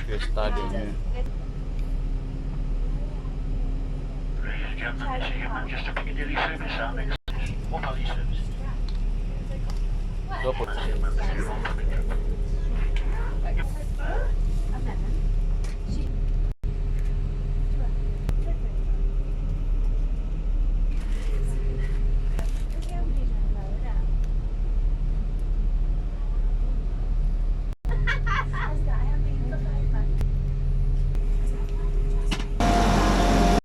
Cardiff Stadium here. Ladies and gentlemen, this is your Manchester Piccadilly service. Our next is Wembley service. Dopo. Manchester Piccadilly.